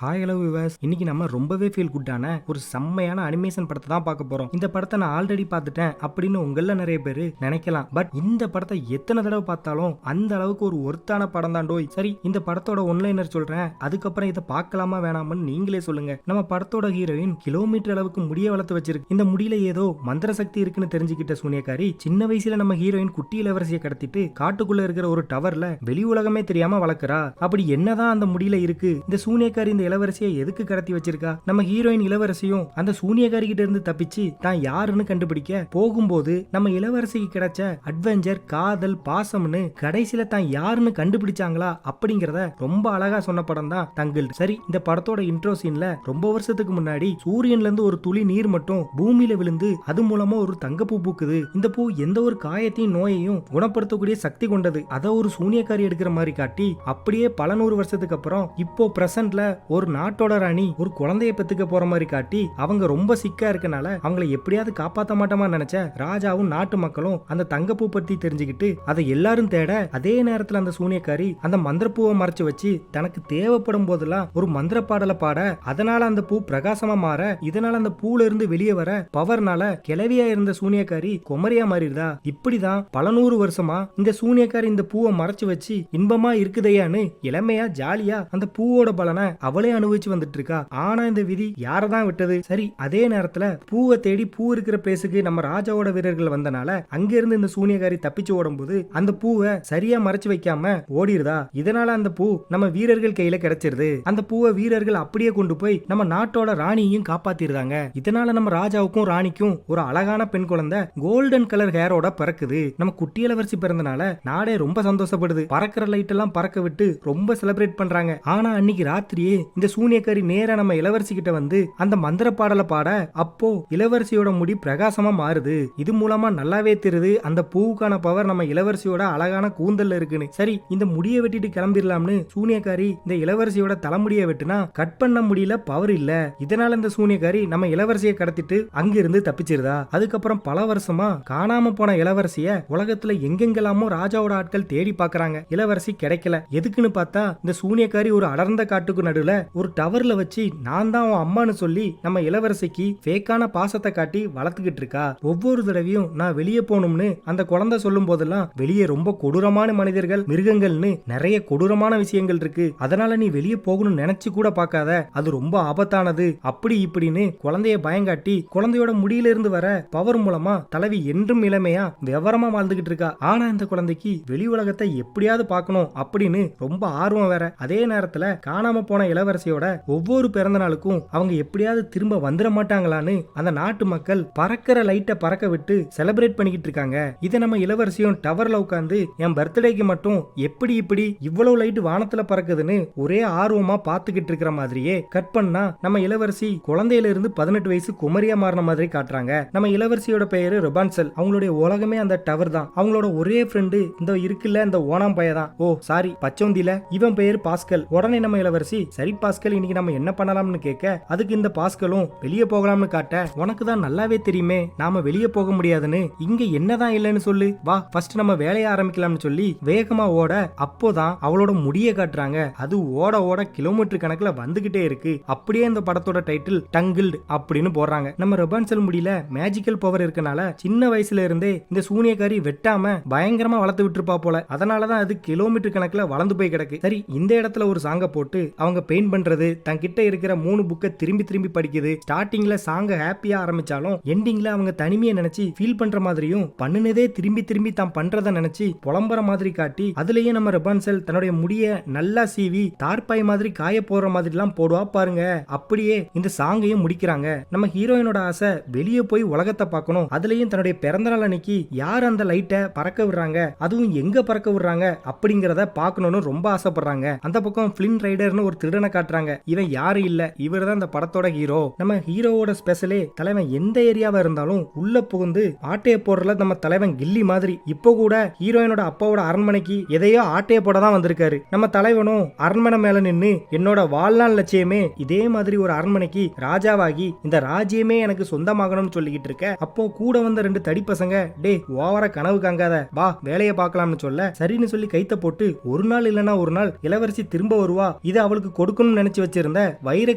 Hi hello viewers, இன்னைக்கு நம்ம ரொம்பவே ஃபீல் குட்டான ஒரு செம்மையான அனிமேஷன் படத்தை தான் பார்க்க போறோம். இந்த படத்தை நான் ஆல்ரெடி பார்த்துட்டேன் அப்படின்னு உங்கள நிறைய பேர் நினைக்கலாம். பட் இந்த படத்தை எத்தனை தடவை பார்த்தாலும் அந்த அளவுக்கு ஒரு ஒர்த்தான படம் தான் டோய். சரி, இந்த படத்தோட ஒன்லைனர் சொல்றேன், அதுக்கப்புறம் இதை பார்க்கலாமா வேணாமன்னு நீங்களே சொல்லுங்க. நம்ம படத்தோட ஹீரோயின் கிலோமீட்டர் அளவுக்கு முடிய வளர்த்து வச்சிருக்கு. இந்த முடியில ஏதோ மந்திர சக்தி இருக்குன்னு தெரிஞ்சுக்கிட்ட சூனியக்காரி சின்ன வயசுல நம்ம ஹீரோயின் குட்டி இளவரசியை கடத்திட்டு காட்டுக்குள்ள இருக்கிற ஒரு டவர்ல வெளி உலகமே தெரியாம வளர்க்குறா. அப்படி என்னதான் அந்த முடியில இருக்கு? இந்த சூனியக்காரி இந்த இளவரசியை எதுக்கு கடத்தி வச்சிருக்கா? நம்ம ஹீரோயின் இளவரசியும் அந்த சூனியக்காரி கிட்ட இருந்து தப்பிச்சு தான் யாருன்னு கண்டுபிடிக்க போகும்போது நம்ம இளவரசிக்கு கிடைச்ச அட்வென்ச்சர், காதல், பாசம்னு கடைசியில தான் யாருன்னு கண்டுபிடிச்சாங்களா அப்படிங்கறத ரொம்ப அழகா சொன்ன படம் தான் தங்கில். சரி, இந்த படத்தோட இன்ட்ரோ சீன்ல ரொம்ப வருஷத்துக்கு முன்னாடி சூரியன்ல இருந்து ஒரு துளி நீர் மட்டும் பூமியில விழுந்து அது மூலமா ஒரு தங்கப்பூ பூக்குது. இந்த பூ எந்த ஒரு காயத்தையும் நோயையும் குணப்படுத்தக்கூடிய சக்தி கொண்டது. அதை ஒரு சூனியக்காரி எடுக்கிற மாதிரி காட்டி அப்படியே பல நூறு வருஷத்துக்கு அப்புறம் இப்போ பிரசன்ட்ல ஒரு நாட்டோட ராணி ஒரு குழந்தைய பெத்துக்க போற மாதிரி காட்டி அவங்க ரொம்ப சிக்கா இருக்கனால அவங்களை எப்படியாவது காப்பாத்த மாட்டோமா நினைச்ச ராஜாவும் நாட்டு மக்களும் அந்த தங்கப்பூ பத்தி தெரிஞ்சுக்கிட்டு அதை எல்லாரும் தேட, அதே நேரத்துல அந்த சூனியக்காரி அந்த மந்திரப்பூவை மறைச்சு வச்சு தனக்கு தேவைப்படும் போதெல்லாம் ஒரு மந்திர பாடலை பாட, அதனால அந்த பூ பிரகாசமா மாற, இதனால அந்த பூல இருந்து வெளியே வர பவர்னால கிளவியா இருந்த சூனியக்காரி குமரியா மாறிடுதா. இப்படிதான் பல நூறு வருஷமா இந்த சூனியக்காரி இந்த பூவை மறைச்சு வச்சு இன்பமா இருக்குதையான்னு இளமையா ஜாலியா அந்த பூவோட பலனை அவளே அனுபவிச்சு வந்துட்டு இருக்கா. ஆனா இந்த விதி யாரதான் விட்டது? சரி, அதே நேரத்துல பூவை தேடி பூ இருக்கிற பிளேஸுக்கு நம்ம ராஜாவோட வீரர்கள் வந்தனால அங்கிருந்து இந்த சூனியக்காரி தப்பிச்சு ஓடும்போது அந்த பூவை சரியா மறைச்சு வைக்காம ஓடிடுதா. இதனால அந்த பூ நம்ம வீரர்கள் கையில கிடைச்சிருது. அந்த பூவை வீரர்கள் அப்படியே கொண்டு போய் நம்ம நாட்டோட ராணியையும் காப்பாத்திருந்தாங்க. இதனால நம்ம ராஜாவுக்கும் ராணிக்கும் ஒரு அழகான பெண் குழந்தை கோல்டன் கலர் ஹேரோட பிறக்குது. நம்ம குட்டி இளவரசி பிறந்தனால நாடே ரொம்ப சந்தோஷப்படுது. பறக்கிற லைட் எல்லாம் பறக்க விட்டு ரொம்ப செலிப்ரேட் பண்றாங்க. ஆனா அன்னைக்கு ராத்திரியே இந்த சூனியக்காரி நேரா நம்ம இளவரசி கிட்ட வந்து அந்த மந்திர பாடலை பாட, அப்போ இளவரசியோட முடி பிரகாசமா மாறுது. இது மூலமா நல்லாவே தெரியுது அந்த பூவுக்கான பவர் நம்ம இளவரசியோட அழகான கூந்தல்ல இருக்குன்னு. சரி, இந்த முடியை வெட்டிட்டு கிளம்பிடலாம்னு சூனியக்காரி இந்த இளவரசியோட தலைமுடியை வெட்டுனா கட் பண்ண முடியல, பவர் இல்ல. இதனால இந்த சூனியக்காரி நம்ம இளவரசியை கடத்திட்டு அங்கிருந்து தப்பிச்சிருதா. அதுக்கப்புறம் பல வருஷமா காணாம போன இளவரசிய உலகத்துல எங்கெங்கெல்லாமோ ராஜாவோட ஆட்கள் தேடி பாக்குறாங்க. இளவரசி கிடைக்கல. எதுக்குன்னு பார்த்தா இந்த சூனியக்காரி ஒரு அடர்ந்த காட்டுக்கு நடுவுல ஒரு டவர்ல வச்சு நான் தான் உன் அம்மான்னு சொல்லி நம்ம இளவரசிக்கு ஃபேக்கான பாசத்தை காட்டி வளர்த்துக்கிட்டு இருக்கா. ஒவ்வொரு தடவையும் நான் வெளியே போகணும்னு அந்த குழந்தை சொல்லும் போதெல்லாம் வெளியே ரொம்ப கொடூரமான மனிதர்கள், மிருகங்கள்னு நிறைய கொடூரமான விஷயங்கள் இருக்கு, அதனால நீ வெளியே போகணும்னு நினைச்சு கூட பார்க்காத, அது ரொம்ப ஆபத்தானது அப்படி இப்படின்னு குழந்தைய பயங்காட்டி குழந்தையோட முடியில இருந்து வர பவர் மூலமா தலைவி என்றும் இளமையா விவரமா வாழ்ந்துகிட்டு இருக்கா. ஆனா இந்த குழந்தைக்கு வெளி உலகத்தை எப்படியாவது பார்க்கணும் அப்படின்னு ரொம்ப ஆர்வம் வேற. அதே நேரத்துல காணாம போன இளவரசியோட ஒவ்வொரு பிறந்த நாளுக்கும் அவங்க எப்படியாவது திரும்ப வந்துட மாட்டாங்களான்னு அந்த நாட்டு மக்கள் பறக்கிற லைட்டை பறக்க விட்டு செலிப்ரேட் பண்ணிக்கிட்டு இருக்காங்க. இதை நம்ம இளவரசியும் டவர்ல உட்காந்து என் பர்த்டேக்கு மட்டும் எப்படி இப்படி இவ்வளவு லைட் வானத்துல பறக்குதுன்னு ஒரே ஆர்வமா பாத்துக்கிட்டு இருக்கிற மாதிரியே கட் பண்ணா நம்ம இளவரசி குழந்தையில இருந்து 18 வயசு குமரியா மாறின மாதிரி காட்டுறாங்க. நம்ம இளவரசியோட பெயரு ரொபான்சல். அவங்களுடைய உலகமே அந்த டவர் தான். அவங்களோட ஒரே ஃப்ரெண்டு இந்த இருக்குல்ல இந்த ஓனாம் பையதான். ஓ சாரி, பச்சோந்தில. இவன் பெயர் பாஸ்கல். உடனே நம்ம இளவரசி, சரி பாஸ்கல், இன்னைக்கு நம்ம என்ன பண்ணலாம்னு கேட்க, அதுக்கு இந்த பாஸ்கலும் வெளியே போகலாம்னு காட்ட, உனக்கு தான் நல்லாவே தெரியுமே நாம வெளியே போக முடியாதுன்னு, இங்க என்னதான் இல்லைன்னு சொல்லு, வா ஃபர்ஸ்ட் நம்ம வேலையை ஆரம்பிக்கலாம்னு சொல்லி வேகமா ஓட, அப்போதான் அவளோட முடிய காட்டுறாங்க. அது ஓட ஓட கிலோமீட்டர் கணக்குல வந்துகிட்டே இருக்கு. அப்படியே இந்த படத்தோட டைட்டில் டங்கிள்டு அப்படின்னு போடுறாங்க. நம்ம ரொபான்சல் முடியல மேஜிக்கல் பவர் இருக்கனால சின்ன வயசுல இருந்தே இந்த சூனியக்காரி வெட்டாம பயங்கரமா வளர்த்து விட்டுருப்பா போல. அதனாலதான் அது கிலோமீட்டர் கணக்குல வளர்ந்து போய் கிடக்கு. சரி, இந்த இடத்துல ஒரு சாங்க போட்டு அவங்க பெயிண்ட் பண்றது, தங்கிட்ட இருக்கிற 3 புக்கை திரும்பி திரும்பி படிக்குது. ஸ்டார்டிங்ல சாங்க ஹாப்பியா ஆரம்பிச்சாலும் எண்டிங்ல அவங்க தனிமையை நினைச்சு ஃபீல் பண்ற மாதிரியும் பண்ணுனதே திரும்பி திரும்பி தான் பண்றத நினைச்சு புலம்புற மாதிரி காட்டி, அதுலயே நம்ம ரொபான்சல் தன்னுடைய முடிய நல்லா சீவி தார்பாய் மாதிரி காய போற மாதிரி எல்லாம் போடுவா பாருங்க. அப்படியே இந்த சாங்கையும் முடிக்கிறாங்க. நம்ம ஹீரோயினோட ஆசை வெளியே போய் உலகத்தை பார்க்கணும். அதுலயும் தன்னுடைய பிறந்த நாள் அன்னைக்கு யார் அந்த லைட்டை பறக்க விடுறாங்க, அதுவும் எங்க பறக்க விடுறாங்க அப்படிங்கறத பார்க்கணும்னு ரொம்ப ஆசைப்படுறாங்க. அந்த பக்கம் பிளின் ரைடர்னு ஒரு திருடனை காட்டுறாங்க. இவன் யாரு இல்ல, இவர் தான் இந்த படத்தோட ஹீரோ. நம்ம ஹீரோவோட ஸ்பெஷலே தலைவன் எந்த ஏரியாவா இருந்தாலும் உள்ள புகுந்து ஆட்டைய போடுறல நம்ம தலைவன் கில்லி மாதிரி. இப்போ கூட ஹீரோயினோட அப்பாவோட அரண்மனைக்கு எதையோ ஆட்டைய போட தான் வந்திருக்காரு. நம்ம தலைவனும் அரண்மனை மேல நின்னு என்னோட வாழ்நாள் லட்சியமே இதே மாதிரி ஒரு அரண்மனைக்கு ராஜாவாகி இந்த ராஜ்யமே எனக்கு சொந்தமாகணும்னு சொல்லிக்கிட்டு இருக்க, அப்போ கூட வந்த 2 தடி பசங்க, டே ஓவர கனவு காங்காத, வா வேலையை பார்க்கலாம்னு சொல்ல சரின்னு சொல்லி கைத்த போட்டு ஒரு நாள் இல்லனா ஒரு நாள் இளவரசி திரும்ப வருவா, இது அவளுக்கு கொடுக்கணும் எடுக்கணும்னு நினைச்சு வச்சிருந்த வைர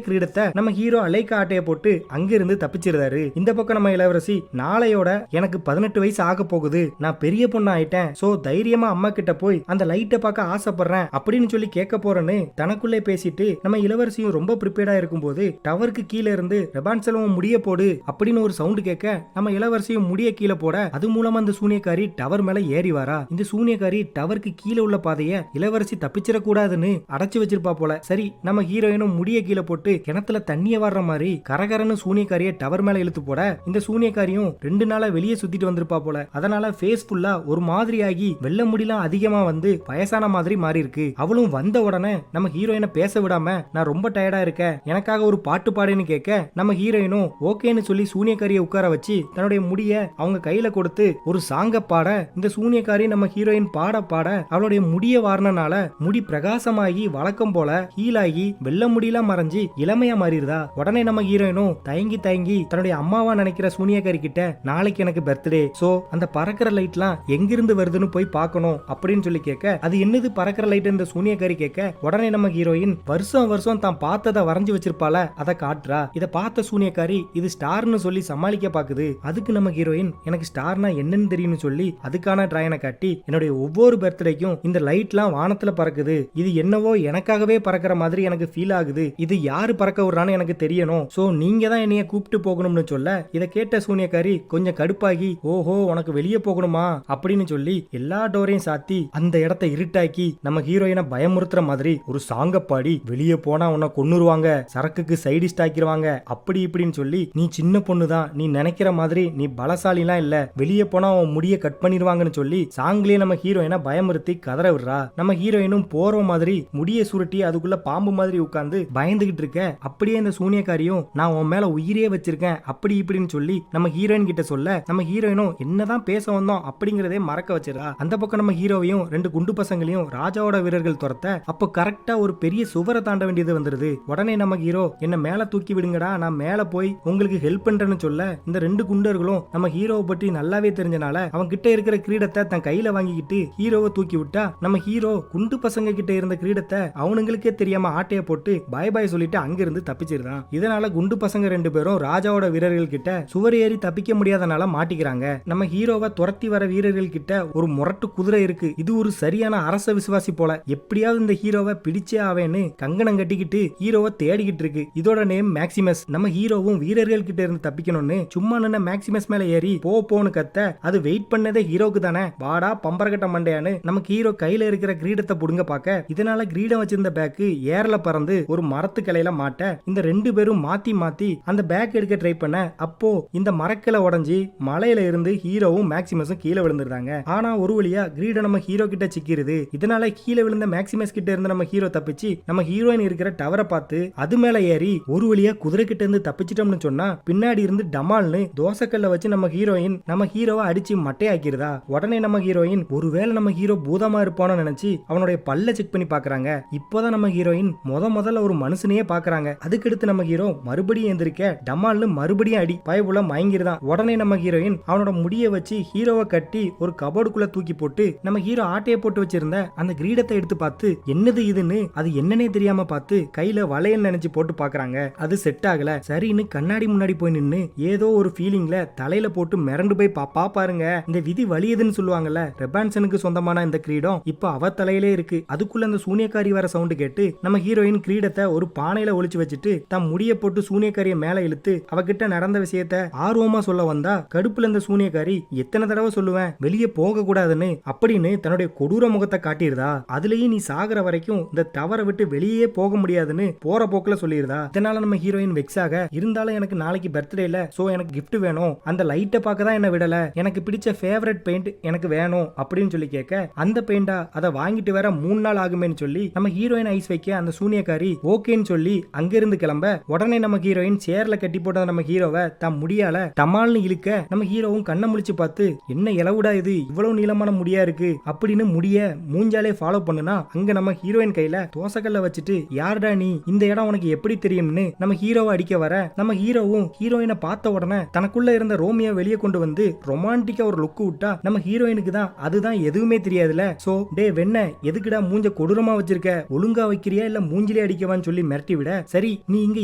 கிரீடத்தை நம்ம ஹீரோ அலைக்கா ஆட்டைய போட்டு அங்கிருந்து தப்பிச்சிருந்தாரு. இந்த பக்கம் நம்ம இளவரசி நாளையோட எனக்கு 18 வயசு ஆக போகுது, நான் பெரிய பொண்ணு ஆயிட்டேன், சோ தைரியமா அம்மா கிட்ட போய் அந்த லைட்டை பார்க்க ஆசைப்படுறேன் அப்படின்னு சொல்லி கேட்க போறேன்னு தனக்குள்ளே பேசிட்டு நம்ம இளவரசியும் ரொம்ப ப்ரிப்பேர்டா இருக்கும்போது டவருக்கு கீழே இருந்து ரெபான்செல்வம் முடிய போடு அப்படின்னு ஒரு சவுண்ட் கேட்க நம்ம இளவரசியும் முடிய கீழே போட அது மூலமா அந்த சூனியக்காரி டவர் மேல ஏறி வரா. இந்த சூனியக்காரி டவருக்கு கீழே உள்ள பாதைய இளவரசி தப்பிச்சிட கூடாதுன்னு அடைச்சு வச்சிருப்பா போல. சரி, நம்ம ஹீரோயினும் முடிய கீழே போட்டு கிணத்துல தண்ணிய வர்ற மாதிரி கரகரன்னு சூனியக்காரிய டவர் மேல இழுத்து போட இந்த சூனியக்காரியும் 2 நாளா வெளியே சுத்திட்டு வந்திருப்பா போல. அதனால ஃபேஸ் ஃபுல்லா ஒரு மாதிரி ஆகி வெள்ள முடியலாம் அதிகமா வந்து வயசான மாதிரி மாறி இருக்கு. அவளும் வந்த உடனே நம்ம ஹீரோயினை பேச விடாம நான் ரொம்ப டயர்டா இருக்கேன், எனக்காக ஒரு பாட்டு பாடுன்னு கேட்க நம்ம ஹீரோயினும் ஓகேன்னு சொல்லி சூனியக்காரியை உட்கார வச்சு தன்னுடைய முடிய அவங்க கையில கொடுத்து ஒரு சாங்க பாட இந்த சூனியக்காரி நம்ம ஹீரோயின் பாட பாட அவளுடைய முடிய வாரணனால முடி பிரகாசமாகி வழக்கம் போல ஹீலாகி வெள்ள முடியலாம் மறைஞ்சு இளமையா மாறிடுதா. உடனே நம்ம ஹீரோயினும் தயங்கி தயங்கி தன்னுடைய அம்மாவா நினைக்கிற சூனியக்காரி கிட்ட நாளைக்கு எனக்கு பர்த்டே, சோ அந்த பறக்கிற லைட்லாம் எங்கிருந்து வருதுன்னு போய் பார்க்கணும் அப்படின்னு சொல்லி கேட்க அது என்னது பறக்கிற லைட் இந்த சூனியக்காரி கேட்க உடனே நம்ம ஹீரோயின் வருஷம் வருஷம் தான் பார்த்ததை வரைஞ்சு வச்சிருப்பால அதை காட்டுறா. இதை பார்த்த சூனியக்காரி இது ஸ்டார்னு சொல்லி சமாளிக்க பாக்குது. அதுக்கு நம்ம ஹீரோயின் எனக்கு ஸ்டார்னா என்னன்னு தெரியும்னு சொல்லி அதுக்கான டிராயனை காட்டி என்னுடைய ஒவ்வொரு பர்த்டேக்கும் இந்த லைட்லாம் வானத்துல பறக்குது, இது என்னவோ எனக்காகவே பறக்கிற மாதிரி எனக்கு ஃபீல் ஆகுது, இது யாரு பறக்க விடுறான்னு எனக்கு தெரியணும், சோ நீங்க தான் என்னைய கூப்பிட்டு போகணும்னு சொல்ல இதை கேட்ட சூனியக்காரி கொஞ்சம் கடுப்பாகி ஓஹோ உனக்கு வெளியே போகணுமா அப்படின்னு சொல்லி எல்லா டோரையும் சாத்தி அந்த இடத்தை இருட்டாக்கி நம்ம ஹீரோயினை பயமுறுத்துற மாதிரி ஒரு சாங்க பாடி வெளியே போனா உன்னை கொன்னுருவாங்க, சரக்குக்கு சைடிஸ்ட் ஆக்கிடுவாங்க அப்படி இப்படின்னு சொல்லி நீ சின்ன பொண்ணு தான், நீ நினைக்கிற மாதிரி நீ பலசாலிலாம் இல்ல, வெளியே போனா உன் முடிய கட் பண்ணிடுவாங்கன்னு சொல்லி சாங்லயே நம்ம ஹீரோயினை பயமுறுத்தி கதற விடுறா. நம்ம ஹீரோயினும் போற மாதிரி முடிய சுருட்டி அதுக்குள்ள பாம்பு மாதிரி உட்கார்ந்து பயந்துகிட்டு இருக்க அப்படியே இந்த சூனியக்காரியும் நான் உன் மேல உயிரே வச்சிருக்கேன் அப்படி இப்படின்னு சொல்லி நம்ம ஹீரோயின் கிட்ட சொல்ல நம்ம ஹீரோயினும் என்னதான் பேச வந்தோம் அப்படிங்கறதே மறக்க வச்சிடா. அந்த பக்கம் நம்ம ஹீரோவையும் 2 குண்டு பசங்களையும் ராஜாவோட வீரர்கள் துரத்த அப்போ கரெக்டா ஒரு பெரிய சுவரை தாண்ட வேண்டியது வந்துருது. உடனே நம்ம ஹீரோ என்ன மேல தூக்கி விடுங்கடா, நான் மேல போய் உங்களுக்கு ஹெல்ப் பண்றேன்னு சொல்ல இந்த 2 குண்டர்களும் நம்ம ஹீரோவை பற்றி நல்லாவே தெரிஞ்சனால அவன் கிட்ட இருக்கிற கிரீடத்தை தன் கையில வாங்கிக்கிட்டு ஹீரோவை தூக்கி விட்டா நம்ம ஹீரோ குண்டு பசங்க கிட்ட இருந்த கிரீடத்தை அவனுங்களுக்கே தெரியாம ஆட்டைய போட்டு பாய் பாய் சொல்லிட்டு அங்கிருந்து தப்பிச்சிருந்தான். இதனால குண்டு பசங்க 2 பேரும் ராஜாவோட வீரர்கள் கிட்ட சுவர் ஏறி தப்பிக்க முடியாதனால மாட்டிக்கிறாங்க. நம்ம ஹீரோவை துரத்தி வர வீரர்கள் கிட்ட ஒரு முரட்டு குதிரை இருக்கு, இது ஒரு சரியான அரச விசுவாசி போல, எப்படியாவது இந்த ஹீரோவை பிடிச்சே ஆவேன்னு கங்கணம் கட்டிக்கிட்டு ஹீரோவை தேடிக்கிட்டு இருக்கு. இதோட நேம் மேக்சிமஸ். நம்ம ஹீரோவும் வீரர்கள் கிட்ட இருந்து தப்பிக்கணும்னு சும்மா நின்ன மேக்சிமஸ் மேல ஏறி போன்னு கத்த அது வெயிட் பண்ணதே ஹீரோக்கு தானே, வாடா பம்பரகட்ட மண்டையான்னு நமக்கு ஹீரோ கையில இருக்கிற கிரீடத்தை புடுங்க பார்க்க இதனால கிரீடம் வச்சிருந்த பேக்கு ஏர்ல பறந்து ஒரு மரத்து கிளையில மாட்ட இந்த 2 பேரும் மாத்தி மாத்தி அந்த பேக் எடுக்க ட்ரை பண்ண அப்போ இந்த மரக்கிளை உடஞ்சி மலையில இருந்து ஹீரோவும் மேக்சிமஸும் கீழே விழுந்துருந்தாங்க. ஆனா ஒரு வழியா கிரீடம் நம்ம ஹீரோ கிட்ட சிக்கிருது. இதனால கீழே விழுந்த மேக்சிமஸ் கிட்ட இருந்து நம்ம ஹீரோ தப்பிச்சு நம்ம ஹீரோயின் இருக்கிற டவரை பார்த்து அது மேல ஏறி ஒரு வழியா குதிரை கிட்ட இருந்து தப்பிச்சிட்டோம்னு சொன்னா பின்னாடி இருந்து டமால்னு தோசைக்கல்ல வச்சு நம்ம ஹீரோயின் நம்ம ஹீரோவை அடிச்சு மட்டையாக்கிருதா. உடனே நம்ம ஹீரோயின் ஒருவேளை நம்ம ஹீரோ பூதமா இருப்பானு நினைச்சு அவனுடைய பல்ல செக் பண்ணி பாக்குறாங்க. இப்போதான் நம்ம ஹீரோயின் முதல்ல ஒரு மனுஷனையே பாக்குறாங்க. அதுக்கடுத்து நம்ம ஹீரோ மறுபடியும் எந்திரிக்க டமால்னு மறுபடியும் அடி பயபுல மயங்கிருதான். உடனே நம்ம ஹீரோயின் அவனோட முடிய வச்சு ஹீரோவை கட்டி ஒரு கபோர்டுக்குள்ள தூக்கி போட்டு நம்ம ஹீரோ ஆட்டைய போட்டு வச்சிருந்த அந்த கிரீடத்தை எடுத்து பார்த்து என்னது இதுன்னு அது என்னன்னே தெரியாம பார்த்து கையில வளையல் நினைச்சு போட்டு பாக்குறாங்க. அது செட் ஆகல. சரின்னு கண்ணாடி முன்னாடி போய் நின்னு ஏதோ ஒரு ஃபீலிங்ல தலையில போட்டு மிரண்டு போய் பாருங்க, இந்த விதி வலியதுன்னு சொல்லுவாங்கல்ல, ரெபான்சனுக்கு சொந்தமான இந்த கிரீடம் இப்ப அவ தலையிலே இருக்கு. அதுக்குள்ள அந்த சூனியக்காரி வர சவுண்ட் கேட்டு நம்ம ஹீரோயின் கிரீடத்தை ஒரு பானையில ஒளிச்சு வச்சுட்டு தன் முடிய போட்டு சூனியக்காரிய மேல இழுத்து அவகிட்ட நடந்த விஷயத்த ஆர்வமா சொல்ல வந்தா கடுப்புல இந்த சூனியக்காரி எத்தனை தடவை சொல்லுவேன் வெளியே போக கூடாதுன்னு அப்படின்னு தன்னுடைய கொடூர முகத்தை காட்டியிருந்தா. அதுலயும் நீ சாகுற வரைக்கும் இந்த டவரை விட்டு வெளியே போக முடியாதுன்னு போற போக்குல சொல்லியிருந்தா. இதனால நம்ம ஹீரோயின் வெக்ஸ் ஆக இருந்தாலும் எனக்கு நாளைக்கு பர்த்டே இல்ல, சோ எனக்கு கிஃப்ட் வேணும், அந்த லைட்டை பார்க்க தான் என்ன விடல, எனக்கு பிடிச்ச ஃபேவரட் பெயிண்ட் எனக்கு வேணும் அப்படின்னு சொல்லி கேட்க அந்த பெயிண்டா அதை வாங்கிட்டு வர 3 நாள் ஆகுமேன்னு சொல்லி நம்ம ஹீரோயின் ஐஸ் வைக்க அந்த சூனியக்காரி ஓகேன்னு சொல்லி அங்கிருந்து கிளம்ப உடனே நம்ம ஹீரோயின் சேர்ல கட்டி போட்ட நம்ம ஹீரோவை தான் முடியால டமால்னு இழுக்க நம்ம ஹீரோவும் கண்ணை முழிச்சு பார்த்து என்ன இளவுடா இது இவ்வளவு நீளமான முடியா இருக்கு அப்படின்னு முடிய மூஞ்சாலே ஃபாலோ பண்ணுனா அங்க நம்ம ஹீரோயின் கையில தோசைக்கல்ல வச்சுட்டு யாருடா நீ, இந்த இடம் உனக்கு எப்படி தெரியும்னு நம்ம ஹீரோவை அடிக்க வர நம்ம ஹீரோவும் ஹீரோயினை பார்த்த உடனே தனக்குள்ள இருந்த ரோமியோ வெளியே கொண்டு வந்து ரொமான்டிக்கா ஒரு லுக் விட்டா நம்ம ஹீரோயினுக்கு தான் அதுதான் எதுவுமே தெரியாதுல. சோ டே வெண்ண எதுக்குடா மூஞ்ச கொடூரமா வச்சிருக்க, ஒழுங்கா வைக்கிறியா இல்ல மூஞ்சி மூஞ்சிலே அடிக்கவான்னு சொல்லி மிரட்டி விட, சரி நீ இங்க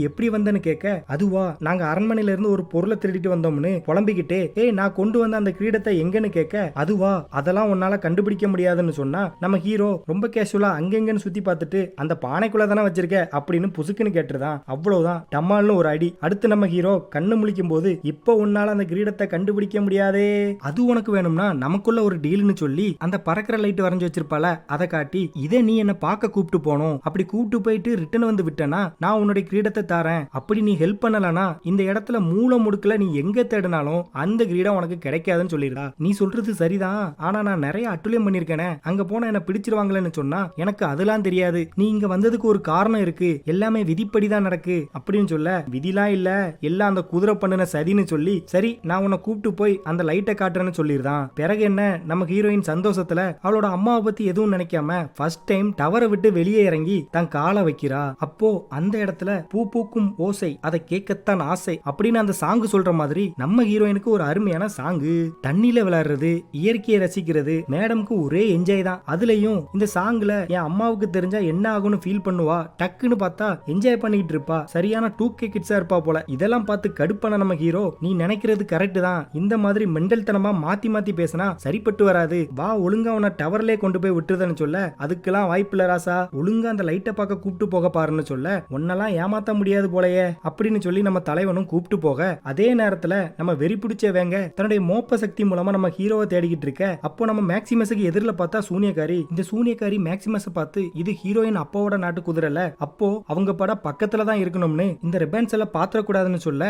எப்படி வந்தன்னு கேட்க, அதுவா நாங்க அரண்மனையில இருந்து ஒரு பொருளை திருடிட்டு வந்தோம்னு புலம்பிக்கிட்டே, நான் கொண்டு வந்த அந்த கிரீடத்தை எங்கன்னு கேட்க, அதுவா அதெல்லாம் உன்னால கண்டுபிடிக்க முடியாதுன்னு சொன்னா நம்ம ஹீரோ ரொம்ப கேஷுவலா அங்கெங்கன்னு சுத்தி பார்த்துட்டு, அந்த பானைக்குள்ள தானே வச்சிருக்க அப்படின்னு புசுக்குன்னு கேட்டுதான். அவ்வளவுதான், டம்மால்னு ஒரு அடி. அடுத்து நம்ம ஹீரோ கண்ணு முழிக்கும் போது, இப்போ உன்னால அந்த கிரீடத்தை கண்டுபிடிக்க முடியாதே, அது உனக்கு வேணும்னா நமக்குள்ள ஒரு டீல்னு சொல்லி அந்த பறக்கிற லைட் வரைஞ்சு வச்சிருப்பால அதை காட்டி, இதை நீ என்ன பார்க்க கூப்பிட்டு போனோம், அப்படி கூப்பிட்டு போயிட்டு ரிட்டர்ன் வந்து விட்டனா நான் உன்னுடைய கிரீடத்தை தாரேன், அப்படி நீ ஹெல்ப் பண்ணலனா இந்த இடத்துல மூல முடுக்கல நீ எங்க தேடினாலும் அந்த கிரீடம் உனக்கு கிடைக்காதுன்னு சொல்லிடுறா. நீ சொல்றது சரிதான், ஆனா நான் நிறைய அட்டுழியம் பண்ணிருக்கேனே, அங்க போனா என்ன பிடிச்சிருவாங்களேன்னு சொன்னா எனக்கு அதெல்லாம் தெரியாது, நீ இங்க வந்ததுக்கு ஒரு காரணம் இருக்கு, எல்லாமே விதிப்படி தான் நடக்கு அப்படின்னு சொல்ல, விதிலாம் இல்ல எல்லாம் அந்த குதிரை பண்ணின சதின்னு சொல்லி, சரி நான் உன்னை கூப்பிட்டு போய் அந்த லைட்டை காட்டுறேன்னு சொல்லிடுறான். பிறகு என்ன, நம்ம ஹீரோயின் சந்தோஷத்துல அவளோட அம்மாவை பத்தி எதுவும் நினைக்காம ஃபர்ஸ்ட் டைம் டவரை விட்டு வெளியே இறங்கி தன் காலை வைக்கிறா. அப்போ அந்த இடத்துல பூ பூக்கும் ஓசை அதை கேட்கத்தான் ஆசை அப்படின்னு அந்த சாங்கு சொல்ற மாதிரி நம்ம ஹீரோயினுக்கு ஒரு அருமையான சாங்கு. தண்ணியில விளையாடுறது, இயற்கையை ரசிக்கிறது, மேடம்க்கு ஒரே என்ஜாய் தான். அதுலயும் இந்த சாங்ல என் அம்மாவுக்கு தெரிஞ்சா என்ன ஆகும்னு ஃபீல் பண்ணுவா, டக்குன்னு பார்த்தா என்ஜாய் பண்ணிட்டு இருப்பா. சரியான 2K கிட்ஸா இருப்பா போல. இதெல்லாம் பார்த்து கடுப்பான நம்ம ஹீரோ, நீ நினைக்கிறது கரெக்ட் தான், இந்த மாதிரி மெண்டல் தனமா மாத்தி மாத்தி பேசினா சரிப்பட்டு வராது, வா ஒழுங்கா உன்னை டவர்லே கொண்டு போய் விட்டுறதுன்னு சொல்ல, அதுக்கெல்லாம் வாய்ப்பு இல்ல ராசா, ஒழுங்கா அந்த லைட்டை பார்க்க கூப்பிட்டு போக பாருன்னு சொல்ல, உன்னெல்லாம் ஏமாத்த முடியாது போலயே அப்படின்னு சொல்லி நம்ம தலைவனும் கூப்பிட்டு போக, அதே நேரத்துல நம்ம வெறி பிடிச்சவங்க தன்னுடைய மோப்ப சக்தி மூலமா நம்ம ஹீரோவை தேடிக்கிட்டு இருக்க. அப்போ நம்ம மேக்சிமஸுக்கு எதிரில் பார்த்தா சூனியக்காரி. இந்த சூனியக்காரி மேக்சிமஸ் பார்த்து, இது ஹீரோயின் அப்பாவோட நாட்டு குதிரைல, அப்போ அவங்க பட பக்கத்துல தான் இருக்கணும்னு இந்த ரெபான்செல்ல பாத்திரக்கூடாதுன்னு சொல்ல,